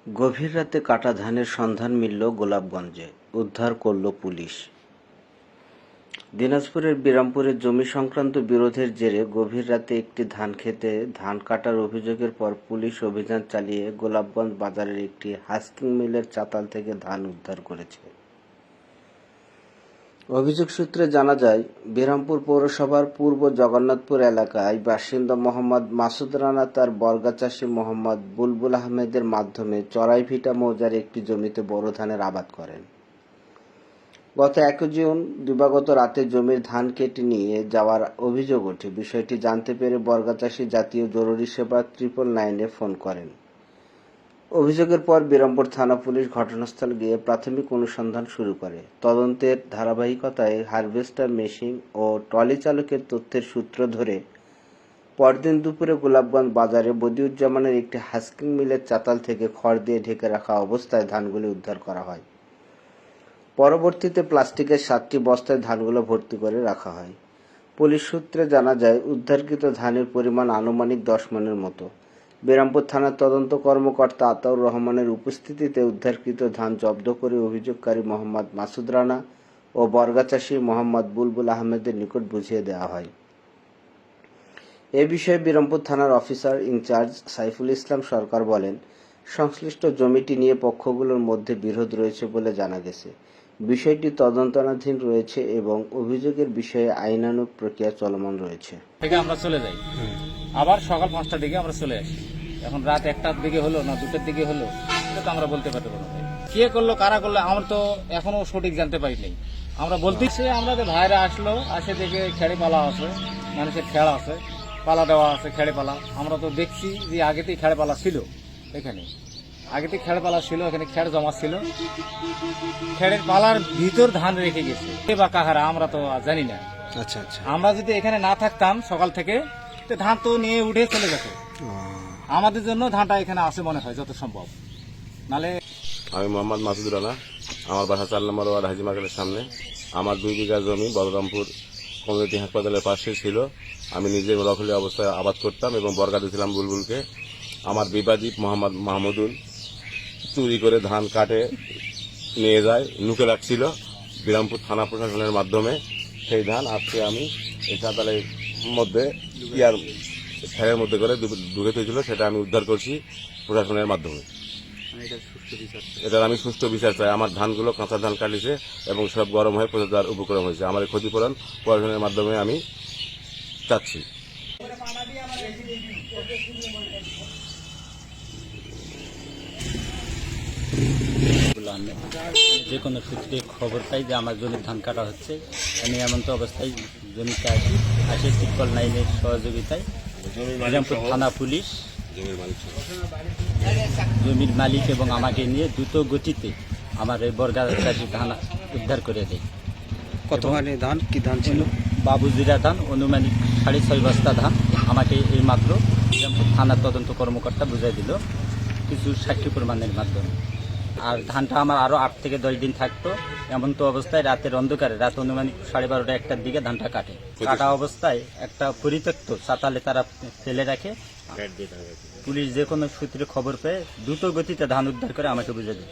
গভীর রাতে কাটা ধানের সন্ধান মিলল গোলাপগঞ্জে, উদ্ধার করল পুলিশ। দিনাজপুরের বিরামপুরে জমি সংক্রান্ত বিরোধের জেরে গভীর রাতে একটি ধানক্ষেতে ধান কাটার অভিযোগের পর পুলিশ অভিযান চালিয়ে গোলাপগঞ্জ বাজারের একটি হাস্কিং মিলের চাতাল থেকে ধান উদ্ধার করেছে। অভিযোগ সূত্রে জানা যায়, বিরামপুর পৌরসভার পূর্ব জগন্নাথপুর এলাকায় বাসিন্দা মোহাম্মদ মাসুদ রানা তার বর্গা চাষি মোহাম্মদ বুলবুল আহমেদের মাধ্যমে চড়াইভিটা মৌজার একটি জমিতে বোরো ধানের আবাদ করেন। গত 1 জুন দিবাগত রাতে জমির ধান কেটে নিয়ে যাওয়ার অভিযোগ ওঠে। বিষয়টি জানতে পেরে বর্গা চাষি জাতীয় জরুরি সেবা 999-এ ফোন করেন। অভিযোগের পর বিরামপুর থানা পুলিশ ঘটনাস্থলে গিয়ে প্রাথমিক অনুসন্ধান শুরু করে। তদন্তের ধারাবাহিকতায় হারভেস্টার মেশিন ও ট্রলি চালকের তথ্যের সূত্র ধরে পরদিন দুপুরে গোলাপগঞ্জ বাজারে বদিউজ্জামানের একটি হাস্কিং মিলের চাতাল থেকে খড় দিয়ে ঢেকে রাখা অবস্থায় ধানগুলি উদ্ধার করা হয়। পরবর্তীতে প্লাস্টিকের 7টি বস্তায় ধানগুলো ভর্তি করে রাখা হয়। পুলিশ সূত্রে জানা যায়, উদ্ধারকৃত ধানের পরিমাণ আনুমানিক 10 মণের মতো। বিরামপুর থানার তদন্ত কর্মকর্তা আতাউর রহমানের উপস্থিতিতে উদ্ধারকৃত ধান জব্দ করে অভিযোগকারী মোহাম্মদ মাসুদ রানা ও বর্গা চাষী মোহাম্মদ বুলবুল আহমেদের নিকট বুঝিয়ে দেওয়া হয়। এ বিষয়ে বিরামপুর থানার অফিসার ইনচার্জ সাইফুল ইসলাম সরকার বলেন, সংশ্লিষ্ট জমিটি নিয়ে পক্ষগুলোর মধ্যে বিরোধ রয়েছে বলে জানা গেছে। বিষয়টি তদন্তাধীন রয়েছে এবং অভিযোগের বিষয়ে আইনানুগ প্রক্রিয়া চলমান রয়েছে। থেকে আমরা চলে যাই, আবার সকাল 5টার দিকে আমরা চলে আসি। এখন রাত 1টার দিকে হলো না 2টার দিকে হলো, এটা তো আমরা বলতে পারবো না। কে করলো কারা করলো আমরা তো এখনো সঠিক জানতে পারি নাই। আমরা বলতেছি আমাদের ভাইরা আসলো, আসে দেখে খেড়ে পালা আছে, মানুষের খেড়া আছে, পালা দেওয়া আছে, খেড়ে পালা। আমরা তো দেখছি যে আগেতেই খেড়ে পালা ছিল, এখানে আগেতে খেড়ে পালা ছিল, এখানে খেড় জমা ছিল। খেড়ের পালার ভিতর ধান রেখে গেছে কে বা কাহারা আমরা তো জানি না। আচ্ছা আচ্ছা, আমরা যদি এখানে না থাকতাম সকাল থেকে, তো ধান তো নিয়ে উঠে চলে যেত। আমাদের জন্য ধানটা এখানে আসে মনে হয় যত সম্ভব। নালে আমি মোহাম্মদ মাসুদ রানা, আমার বাসা 4 নম্বর ওয়ার্ড হাজি মার্কেটের সামনে। আমার 2 বিঘা জমি বলরামপুর কমিউনিটি হাসপাতালের পাশে ছিল। আমি নিজে দখলে অবস্থায় আবাদ করতাম এবং বর্গা দিয়েছিলাম বুলবুলকে। আমার বিবাদী মোহাম্মদ মাহমুদুল চুরি করে ধান কাটে নিয়ে যায়, নুকে রাখছিল। বিরামপুর থানা প্রশাসনের মাধ্যমে সেই ধান আজকে আমি এই চাতালের মধ্যে খেরের মধ্যে করে ঢুকে হয়েছিল, সেটা আমি উদ্ধার করছি প্রশাসনের মাধ্যমে। এটার আমি সুষ্ঠু বিচার চাই। আমার ধানগুলো কাঁচা ধান কাটিছে এবং সব গরম হয়ে পচে যাওয়ার উপক্রম হয়েছে। আমার এই ক্ষতিপূরণ প্রশাসনের মাধ্যমে আমি চাচ্ছি। যে কোনো সূত্রে খবর পাই যে আমার জমির ধান কাটা হচ্ছে। আমি এমন তো অবস্থায় জমিতে আসি 999-এর সহযোগিতায় বিরামপুর থানা পুলিশ জমির মালিক এবং আমাকে নিয়ে দ্রুত গতিতে আমার এই বর্গা চাষি ধান উদ্ধার করে দেয়। কতখানি ধান, কি ধান ছিল? বাবুজিরা ধান, অনুমানিক 6.5 বস্তা ধান আমাকে এই মাত্র বিরামপুর থানার তদন্ত কর্মকর্তা বুঝাই দিল কিছু সাক্ষী প্রমাণের মাধ্যমে। আর ধানটা আমার আরও 8 থেকে 10 দিন থাকতো। এমন তো অবস্থায় রাতের অন্ধকারে, রাত অনুমানিক 12:30 1টার দিকে ধানটা কাটা অবস্থায় একটা পরিত্যক্ত চাতালে তারা ফেলে রাখে। পুলিশ যে কোনো সূত্রে খবর পেয়ে দ্রুত গতিতে ধান উদ্ধার করে আমাকে বুঝে দেয়।